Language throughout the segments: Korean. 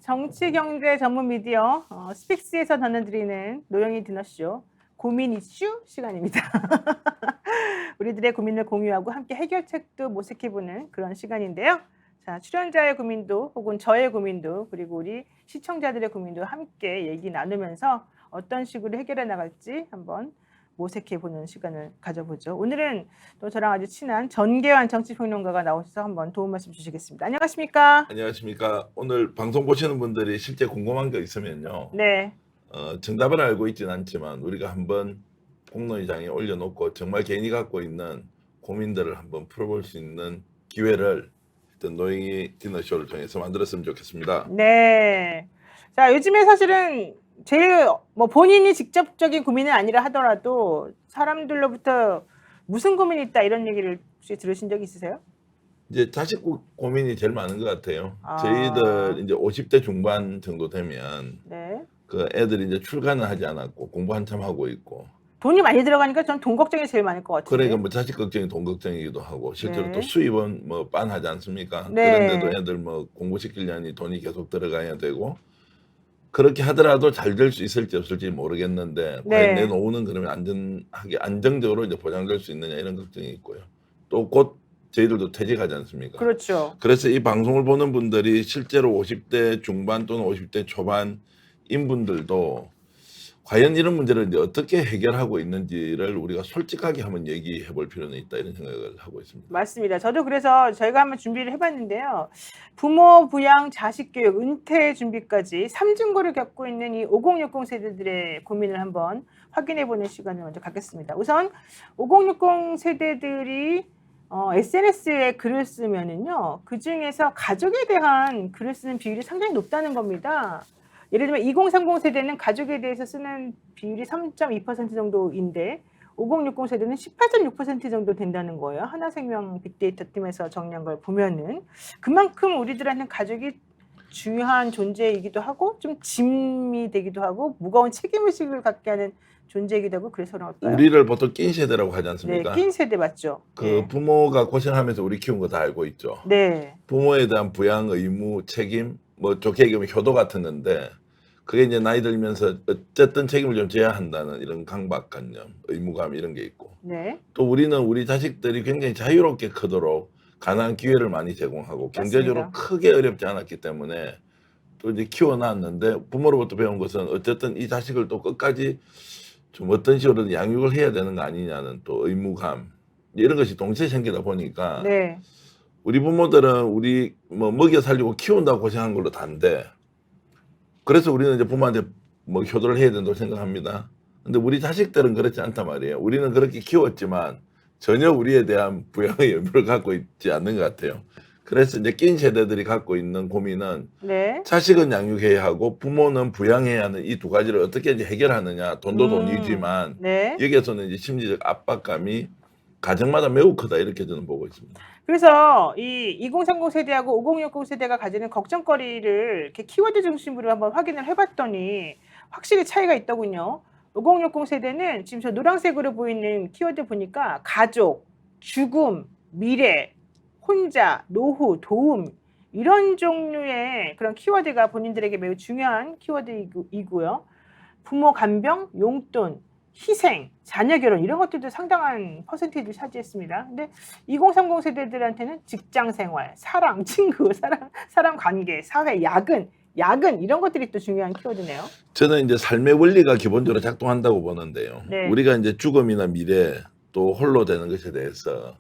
정치, 경제 전문 미디어 스픽스에서 전해드리는 노영희 디너쇼 고민 이슈 시간입니다. 우리들의 고민을 공유하고 함께 해결책도 모색해보는 그런 시간인데요. 자, 출연자의 고민도 혹은 저의 고민도 그리고 우리 시청자들의 고민도 함께 얘기 나누면서 어떤 식으로 해결해 나갈지 한번 모색해보는 시간을 가져보죠. 오늘은 또 저랑 아주 친한 전계환 정치평론가가 나오셔서 한번 도움 말씀 주시겠습니다. 안녕하십니까? 안녕하십니까. 오늘 방송 보시는 분들이 실제 궁금한 거 있으면요. 네. 정답을 알고 있지는 않지만 우리가 한번 공론장에 올려놓고 정말 개인이 갖고 있는 고민들을 한번 풀어볼 수 있는 기회를 어떤 노영희 디너쇼를 통해서 만들었으면 좋겠습니다. 네. 자, 요즘에 사실은 제일 본인이 직접적인 고민은 아니라 하더라도 사람들로부터 무슨 고민이 있다 이런 얘기를 혹시 들으신 적 있으세요? 이제 자식 고민이 제일 많은 것 같아요. 아. 저희들 이제 50대 중반 정도 되면 네. 그 애들이 이제 출가는 하지 않았고 공부 한참 하고 있고, 돈이 많이 들어가니까 전 돈 걱정이 제일 많을 것 같은데. 그러니까 뭐 자식 걱정이 돈 걱정이기도 하고, 실제로 네. 또 수입은 뭐 빤하지 않습니까? 네. 그런데도 애들 뭐 공부시키려니 돈이 계속 들어가야 되고, 그렇게 하더라도 잘 될 수 있을지 없을지 모르겠는데, 네. 과연 내 노후는 그러면 안정적으로 이제 보장될 수 있느냐 이런 걱정이 있고요. 또 곧 저희들도 퇴직하지 않습니까? 그렇죠. 그래서 이 방송을 보는 분들이 실제로 50대 중반 또는 50대 초반인 분들도 과연 이런 문제를 이제 어떻게 해결하고 있는지를 우리가 솔직하게 한번 얘기해 볼 필요는 있다, 이런 생각을 하고 있습니다. 맞습니다. 저도 그래서 저희가 한번 준비를 해봤는데요. 부모 부양, 자식 교육, 은퇴 준비까지 삼중고를 겪고 있는 이 5060 세대들의 고민을 한번 확인해보는 시간을 먼저 갖겠습니다. 우선 5060 세대들이 SNS에 글을 쓰면은요, 그 중에서 가족에 대한 글을 쓰는 비율이 상당히 높다는 겁니다. 예를 들면 2030 세대는 가족에 대해서 쓰는 비율이 3.2% 정도인데 5060 세대는 18.6% 정도 된다는 거예요. 하나생명 빅데이터 팀에서 정리한 걸 보면은 그만큼 우리들한테는 가족이 중요한 존재이기도 하고 좀 짐이 되기도 하고 무거운 책임의식을 갖게 하는 존재이기도 하고, 그래서 그럴까요? 우리를 보통 낀 세대라고 하지 네, 않습니까? 낀 세대 맞죠? 그 네. 부모가 고생하면서 우리 키운 거 다 알고 있죠. 네. 부모에 대한 부양, 의무, 책임, 뭐 좋게 얘기하면 효도 같은 건데, 그게 이제 나이 들면서 어쨌든 책임을 좀 져야 한다는 이런 강박관념, 의무감 이런 게 있고, 네. 또 우리는 우리 자식들이 굉장히 자유롭게 크도록 가능한 기회를 많이 제공하고 경제적으로 맞습니다. 크게 어렵지 않았기 때문에 또 이제 키워놨는데, 부모로부터 배운 것은 어쨌든 이 자식을 또 끝까지 좀 어떤 식으로든 양육을 해야 되는 거 아니냐는 또 의무감, 이런 것이 동시에 생기다 보니까 네. 우리 부모들은 우리 뭐 먹여 살리고 키운다고 고생한 걸로 단데, 그래서 우리는 이제 부모한테 뭐 효도를 해야 된다고 생각합니다. 근데 우리 자식들은 그렇지 않단 말이에요. 우리는 그렇게 키웠지만 전혀 우리에 대한 부양의 의무를 갖고 있지 않는 것 같아요. 그래서 이제 낀 세대들이 갖고 있는 고민은 네. 자식은 양육해야 하고 부모는 부양해야 하는 이 두 가지를 어떻게 이제 해결하느냐. 돈도 돈이지만 네. 여기에서는 이제 심리적 압박감이 가정마다 매우 크다, 이렇게 저는 보고 있습니다. 그래서 이 2030 세대하고 5060 세대가 가지는 걱정거리를 이렇게 키워드 중심으로 한번 확인을 해봤더니 확실히 차이가 있더군요. 5060 세대는 지금 저 노란색으로 보이는 키워드 보니까 가족, 죽음, 미래, 혼자, 노후, 도움, 이런 종류의 그런 키워드가 본인들에게 매우 중요한 키워드이고요. 부모 간병, 용돈, 희생, 자녀 결혼 이런 것들도 상당한 퍼센테이지를 차지했습니다. 근데 2030 세대들한테는 직장 생활, 사랑, 친구, 사람 관계, 사회, 야근 이런 것들이 또 중요한 키워드네요. 저는 이제 삶의 원리가 기본적으로 작동한다고 보는데요. 네. 우리가 이제 죽음이나 미래 또 홀로 되는 것에 대해서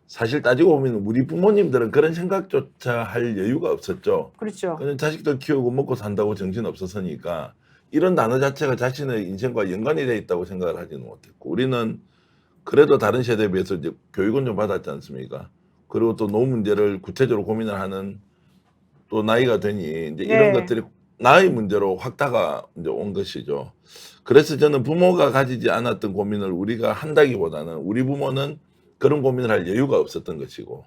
사실 따지고 보면 우리 부모님들은 그런 생각조차 할 여유가 없었죠. 그렇죠. 그냥 자식들 키우고 먹고 산다고 정신 없었으니까 이런 단어 자체가 자신의 인생과 연관이 돼 있다고 생각을 하지는 못했고, 우리는 그래도 다른 세대에 비해서 이제 교육은 좀 받았지 않습니까? 그리고 또 노후 문제를 구체적으로 고민을 하는 또 나이가 되니 이제 이런 네. 것들이 나의 문제로 확 다가 이제 온 것이죠. 그래서 저는 부모가 가지지 않았던 고민을 우리가 한다기보다는 우리 부모는 그런 고민을 할 여유가 없었던 것이고,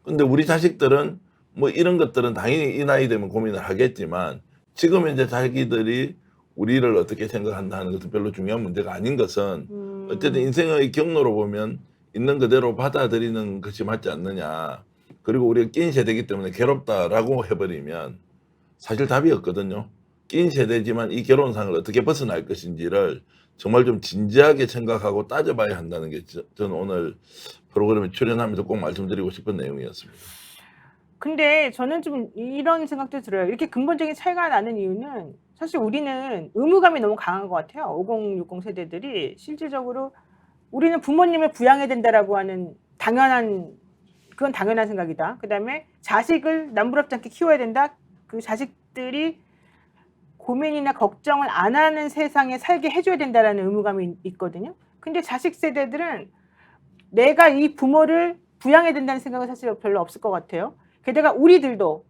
근데 우리 자식들은 뭐 이런 것들은 당연히 이 나이 되면 고민을 하겠지만 지금 이제 자기들이 우리를 어떻게 생각한다 하는 것은 별로 중요한 문제가 아닌 것은, 어쨌든 인생의 경로로 보면 있는 그대로 받아들이는 것이 맞지 않느냐. 그리고 우리가 낀 세대이기 때문에 괴롭다라고 해버리면 사실 답이 없거든요. 낀 세대지만 이 결혼상을 어떻게 벗어날 것인지를 정말 좀 진지하게 생각하고 따져봐야 한다는 게 저는 오늘 프로그램에 출연하면서 꼭 말씀드리고 싶은 내용이었습니다. 근데 저는 좀 이런 생각도 들어요. 이렇게 근본적인 차이가 나는 이유는 사실 우리는 의무감이 너무 강한 것 같아요. 5060 세대들이 실질적으로 우리는 부모님을 부양해야 된다라고 하는 그건 당연한 생각이다. 그다음에 자식을 남부럽지 않게 키워야 된다. 그 자식들이 고민이나 걱정을 안 하는 세상에 살게 해줘야 된다라는 의무감이 있거든요. 근데 자식 세대들은 내가 이 부모를 부양해야 된다는 생각은 사실 별로 없을 것 같아요. 게다가 우리들도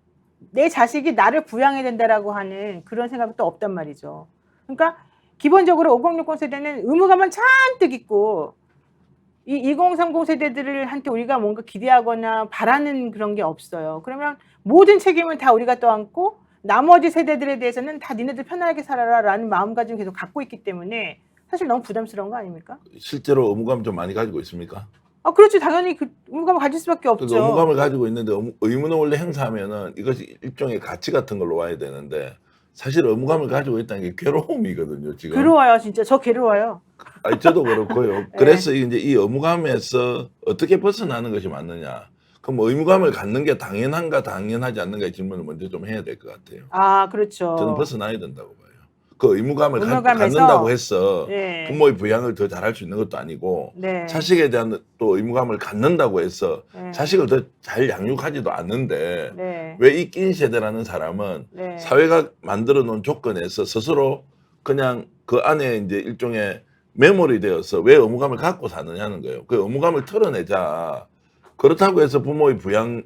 내 자식이 나를 부양해야 된다라고 하는 그런 생각이 또 없단 말이죠. 그러니까 기본적으로 5060 세대는 의무감은 잔뜩 있고 이 2030 세대들한테 우리가 뭔가 기대하거나 바라는 그런 게 없어요. 그러면 모든 책임은 다 우리가 떠안고 나머지 세대들에 대해서는 다 니네들 편안하게 살아라 라는 마음가짐을 계속 갖고 있기 때문에 사실 너무 부담스러운 거 아닙니까? 실제로 의무감 좀 많이 가지고 있습니까? 아, 그렇지. 당연히 그 의무감을 가질 수밖에 없죠. 그러니까 의무감을 가지고 있는데 의무는 원래 행사하면은 이것이 일종의 가치 같은 걸로 와야 되는데 사실 의무감을 가지고 있다는 게 괴로움이거든요. 지금. 괴로워요, 진짜. 저 괴로워요. 아니, 저도 그렇고요. 그래서 이제 이 의무감에서 어떻게 벗어나는 것이 맞느냐. 그럼 의무감을 갖는 게 당연한가 당연하지 않는가의 질문을 먼저 좀 해야 될 것 같아요. 아, 그렇죠. 저는 벗어나야 된다고 봐요. 그 의무감을 의무감에서? 갖는다고 해서 네. 부모의 부양을 더 잘할 수 있는 것도 아니고 네. 자식에 대한 또 의무감을 갖는다고 해서 네. 자식을 더 잘 양육하지도 않는데 네. 왜 이 낀 세대라는 사람은 네. 사회가 만들어 놓은 조건에서 스스로 그냥 그 안에 이제 일종의 매몰이 되어서 왜 의무감을 갖고 사느냐는 거예요. 그 의무감을 털어내자. 그렇다고 해서 부모의 부양이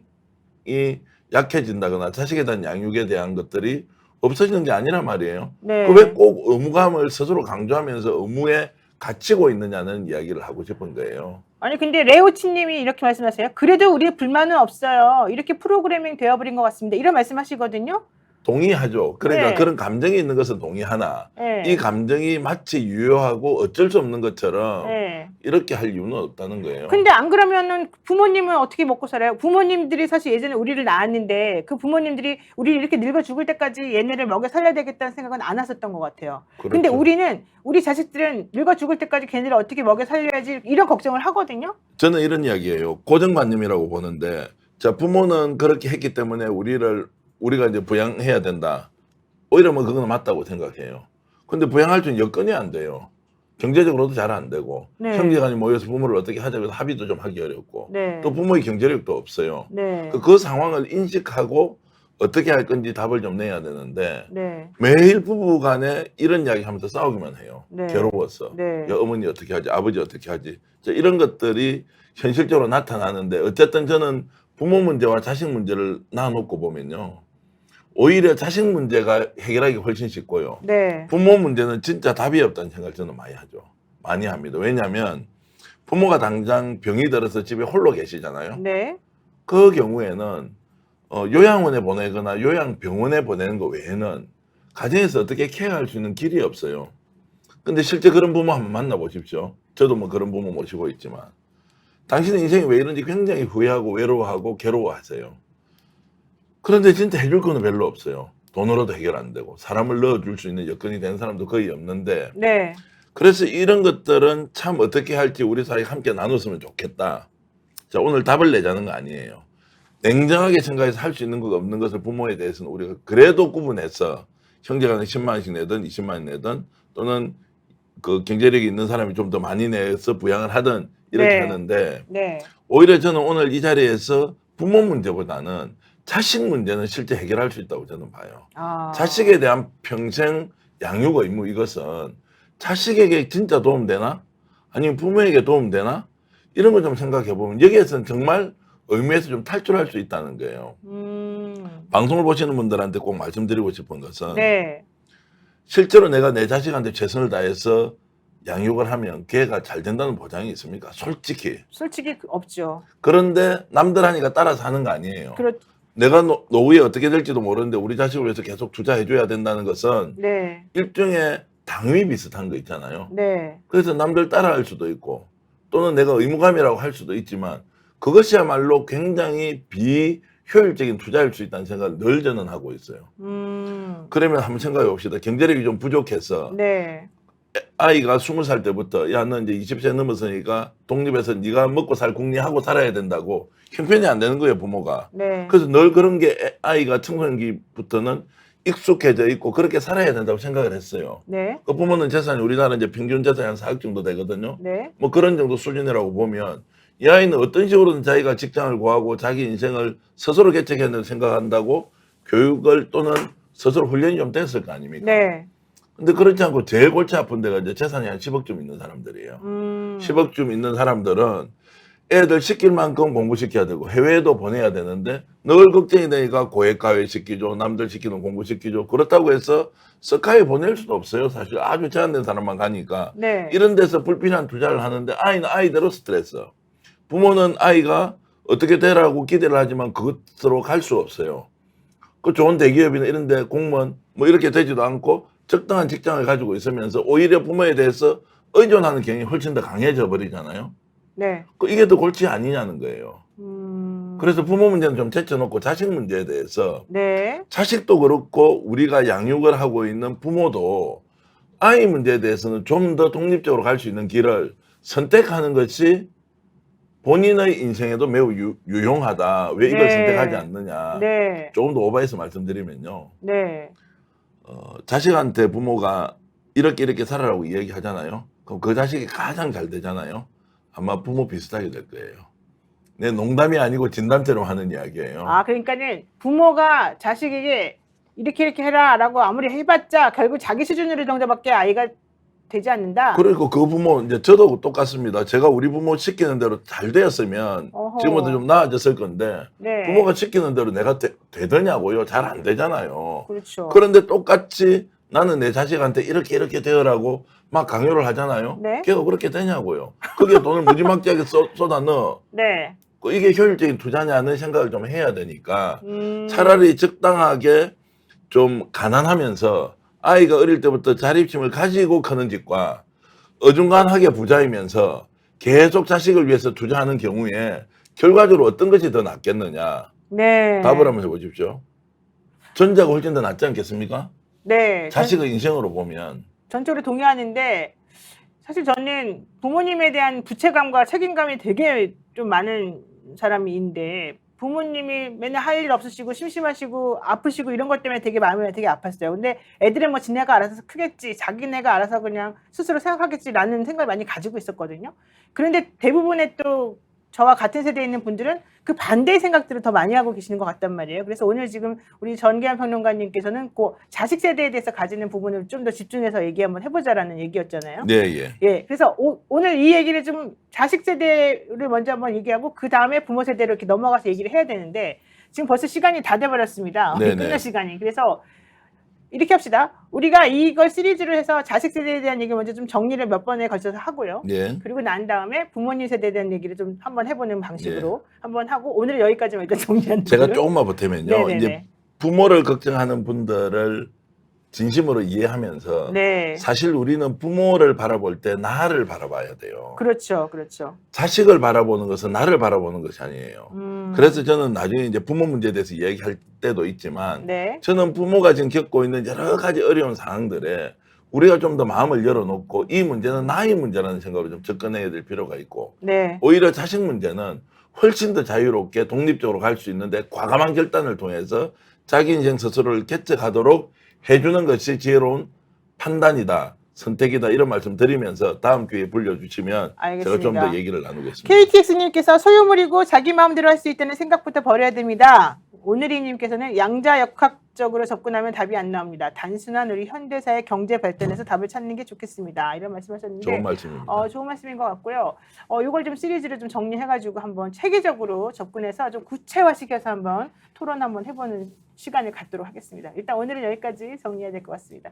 약해진다거나 자식에 대한 양육에 대한 것들이 없어지는 게 아니란 말이에요. 네. 그 왜 꼭 의무감을 스스로 강조하면서 의무에 갇히고 있느냐는 이야기를 하고 싶은 거예요. 아니 근데 레오치님이 이렇게 말씀하세요. 그래도 우리 불만은 없어요. 이렇게 프로그래밍 되어버린 것 같습니다. 이런 말씀하시거든요. 동의하죠. 그러니까 네. 그런 감정이 있는 것은 동의하나 네. 이 감정이 마치 유효하고 어쩔 수 없는 것처럼 네. 이렇게 할 이유는 없다는 거예요. 근데 안 그러면은 부모님은 어떻게 먹고 살아요? 부모님들이 사실 예전에 우리를 낳았는데 그 부모님들이 우리 이렇게 늙어 죽을 때까지 얘네를 먹여 살려야 되겠다는 생각은 안 하셨던 것 같아요. 그렇죠. 근데 우리 자식들은 늙어 죽을 때까지 걔네를 어떻게 먹여 살려야지 이런 걱정을 하거든요. 저는 이런 이야기예요. 고정관념이라고 보는데 자 부모는 그렇게 했기 때문에 우리가 이제 부양해야 된다. 오히려 뭐 그거는 맞다고 생각해요. 근데 부양할 수 있는 여건이 안 돼요. 경제적으로도 잘 안 되고 네. 형제간이 모여서 부모를 어떻게 하자고 해서 합의도 좀 하기 어렵고 네. 또 부모의 경제력도 없어요. 네. 그 상황을 인식하고 어떻게 할 건지 답을 좀 내야 되는데 네. 매일 부부간에 이런 이야기 하면서 싸우기만 해요. 네. 괴로워서. 네. 야, 어머니 어떻게 하지? 아버지 어떻게 하지? 이런 것들이 현실적으로 나타나는데 어쨌든 저는 부모 문제와 자식 문제를 나눠놓고 보면요. 오히려 자식 문제가 해결하기 훨씬 쉽고요. 네. 부모 문제는 진짜 답이 없다는 생각을 저는 많이 하죠. 많이 합니다. 왜냐하면 부모가 당장 병이 들어서 집에 홀로 계시잖아요. 네. 그 경우에는 요양원에 보내거나 요양병원에 보내는 것 외에는 가정에서 어떻게 케어할 수 있는 길이 없어요. 근데 실제 그런 부모 한번 만나보십시오. 저도 뭐 그런 부모 모시고 있지만 당신의 인생이 왜 이런지 굉장히 후회하고 외로워하고 괴로워하세요. 그런데 진짜 해줄 거는 별로 없어요. 돈으로도 해결 안 되고 사람을 넣어줄 수 있는 여건이 된 사람도 거의 없는데 네. 그래서 이런 것들은 참 어떻게 할지 우리 사이에 함께 나눴으면 좋겠다. 자, 오늘 답을 내자는 거 아니에요. 냉정하게 생각해서 할 수 있는 것 없는 것을 부모에 대해서는 우리가 그래도 구분해서 형제간에 10만 원씩 내든 20만 원 내든 또는 그 경제력이 있는 사람이 좀 더 많이 내서 부양을 하든 이렇게 네. 하는데 네. 오히려 저는 오늘 이 자리에서 부모 문제보다는 자식 문제는 실제 해결할 수 있다고 저는 봐요. 아. 자식에 대한 평생 양육 의무 이것은 자식에게 진짜 도움되나? 아니면 부모에게 도움되나? 이런 걸 좀 생각해 보면 여기에서는 정말 의무에서 좀 탈출할 수 있다는 거예요. 방송을 보시는 분들한테 꼭 말씀드리고 싶은 것은 네. 실제로 내가 내 자식한테 최선을 다해서 양육을 하면 걔가 잘 된다는 보장이 있습니까? 솔직히. 솔직히 없죠. 그런데 남들 하니까 따라서 하는 거 아니에요. 내가 노후에 어떻게 될지도 모르는데 우리 자식을 위해서 계속 투자해줘야 된다는 것은 네. 일종의 당위 비슷한 거 있잖아요. 네. 그래서 남들 따라할 수도 있고 또는 내가 의무감이라고 할 수도 있지만 그것이야말로 굉장히 효율적인 투자일 수 있다는 생각을 늘 저는 하고 있어요. 그러면 한번 생각해 봅시다. 경제력이 좀 부족해서 네. 아이가 20살 때부터 야, 너 이제 20세 넘었으니까 독립해서 네가 먹고 살 궁리하고 살아야 된다고 형편이 안 되는 거예요, 부모가. 네. 그래서 늘 그런 게 아이가 청소년기부터는 익숙해져 있고 그렇게 살아야 된다고 생각을 했어요. 네. 그 부모는 재산이 우리나라 이제 평균 재산이 한 4억 정도 되거든요. 네. 뭐 그런 정도 수준이라고 보면 이 아이는 어떤 식으로든 자기가 직장을 구하고 자기 인생을 스스로 개척해야 된다고 생각한다고 교육을 또는 스스로 훈련이 좀 됐을 거 아닙니까? 네. 근데 그렇지 않고 제일 골치 아픈 데가 이제 재산이 한 10억쯤 있는 사람들이에요. 10억쯤 있는 사람들은 애들 시킬 만큼 공부시켜야 되고 해외에도 보내야 되는데 늘 걱정이 되니까 고액가외 시키죠. 남들 시키는 공부시키죠. 그렇다고 해서 스카이 보낼 수도 없어요. 사실 아주 제한된 사람만 가니까. 네. 이런 데서 불필요한 투자를 하는데 아이는 아이대로 스트레스. 부모는 아이가 어떻게 되라고 기대를 하지만 그것으로 갈 수 없어요. 그 좋은 대기업이나 이런 데 공무원 뭐 이렇게 되지도 않고 적당한 직장을 가지고 있으면서 오히려 부모에 대해서 의존하는 경향이 훨씬 더 강해져 버리잖아요. 네. 이게 더 골치 아니냐는 거예요. 그래서 부모 문제는 좀 제쳐놓고 자식 문제에 대해서 네. 자식도 그렇고 우리가 양육을 하고 있는 부모도 아이 문제에 대해서는 좀 더 독립적으로 갈 수 있는 길을 선택하는 것이 본인의 인생에도 매우 유용하다. 왜 이걸 네. 선택하지 않느냐. 네. 조금 더 오버해서 말씀드리면요. 네. 자식한테 부모가 이렇게 살아라고 이야기하잖아요. 그럼 그 자식이 가장 잘 되잖아요. 아마 부모 비슷하게 될 거예요. 내 농담이 아니고 진단대로 하는 이야기예요. 아, 그러니까는 부모가 자식에게 이렇게 해라라고 아무리 해봤자 결국 자기 수준으로 정도밖에 아이가 되지 않는다. 그리고 그 부모 이제 저도 똑같습니다. 제가 우리 부모 시키는 대로 잘 되었으면 어허. 지금부터 좀 나아졌을 건데 네. 부모가 시키는 대로 내가 되더냐고요. 잘 안 되잖아요. 그렇죠. 그런데 똑같이 나는 내 자식한테 이렇게 되어라고 막 강요를 하잖아요. 네. 걔가 그렇게 되냐고요. 그게 돈을 무지막지하게 쏟아 넣어. 네. 이게 효율적인 투자냐는 생각을 좀 해야 되니까 차라리 적당하게 좀 가난하면서 아이가 어릴 때부터 자립심을 가지고 크는 집과 어중간하게 부자이면서 계속 자식을 위해서 투자하는 경우에 결과적으로 어떤 것이 더 낫겠느냐. 네. 답을 한번 해보십시오. 전자가 훨씬 더 낫지 않겠습니까? 네. 자식의 인생으로 보면. 전적으로 동의하는데 사실 저는 부모님에 대한 부채감과 책임감이 되게 좀 많은 사람인데 부모님이 맨날 할 일 없으시고 심심하시고 아프시고 이런 것 때문에 되게 마음이 되게 아팠어요. 근데 애들은 뭐 지네가 알아서 크겠지, 자기네가 알아서 그냥 스스로 생각하겠지라는 생각을 많이 가지고 있었거든요. 그런데 대부분의 또 저와 같은 세대에 있는 분들은 그 반대의 생각들을 더 많이 하고 계시는 것 같단 말이에요. 그래서 오늘 지금 우리 전기한 평론가님께서는 그 자식 세대에 대해서 가지는 부분을 좀 더 집중해서 얘기 한번 해보자라는 얘기였잖아요. 네, 예. 예, 그래서 오늘 이 얘기를 좀 자식 세대를 먼저 한번 얘기하고 그 다음에 부모 세대로 이렇게 넘어가서 얘기를 해야 되는데 지금 벌써 시간이 다 돼버렸습니다. 네네. 끝날 시간이. 그래서 이렇게 합시다. 우리가 이걸 시리즈로 해서 자식 세대에 대한 얘기 먼저 좀 정리를 몇 번에 걸쳐서 하고요. 예. 그리고 난 다음에 부모님 세대에 대한 얘기를 좀 한번 해보는 방식으로 한번 하고 오늘 여기까지만 일단 정리하는 제가 걸로. 조금만 보태면요. 네네네. 이제 부모를 걱정하는 분들을 진심으로 이해하면서 네. 사실 우리는 부모를 바라볼 때 나를 바라봐야 돼요. 그렇죠. 그렇죠. 자식을 바라보는 것은 나를 바라보는 것이 아니에요. 그래서 저는 나중에 이제 부모 문제에 대해서 얘기할 때도 있지만 네. 저는 부모가 지금 겪고 있는 여러 가지 어려운 상황들에 우리가 좀 더 마음을 열어놓고 이 문제는 나의 문제라는 생각으로 좀 접근해야 될 필요가 있고 네. 오히려 자식 문제는 훨씬 더 자유롭게 독립적으로 갈 수 있는데 과감한 결단을 통해서 자기 인생 스스로를 개척하도록 해주는 것이 지혜로운 판단이다, 선택이다 이런 말씀 드리면서 다음 기회에 불려주시면 알겠습니다. 제가 좀 더 얘기를 나누겠습니다. KTX님께서 소유물이고 자기 마음대로 할 수 있다는 생각부터 버려야 됩니다. 오늘이님께서는 양자역학적으로 접근하면 답이 안 나옵니다. 단순한 우리 현대사의 경제 발전에서 답을 찾는 게 좋겠습니다. 이런 말씀하셨는데 좋은 말씀입니다. 좋은 말씀인 것 같고요. 이걸 좀 시리즈를 좀 정리해가지고 한번 체계적으로 접근해서 좀 구체화시켜서 한번 토론 한번 해보는 시간을 갖도록 하겠습니다. 일단 오늘은 여기까지 정리해야 될 것 같습니다.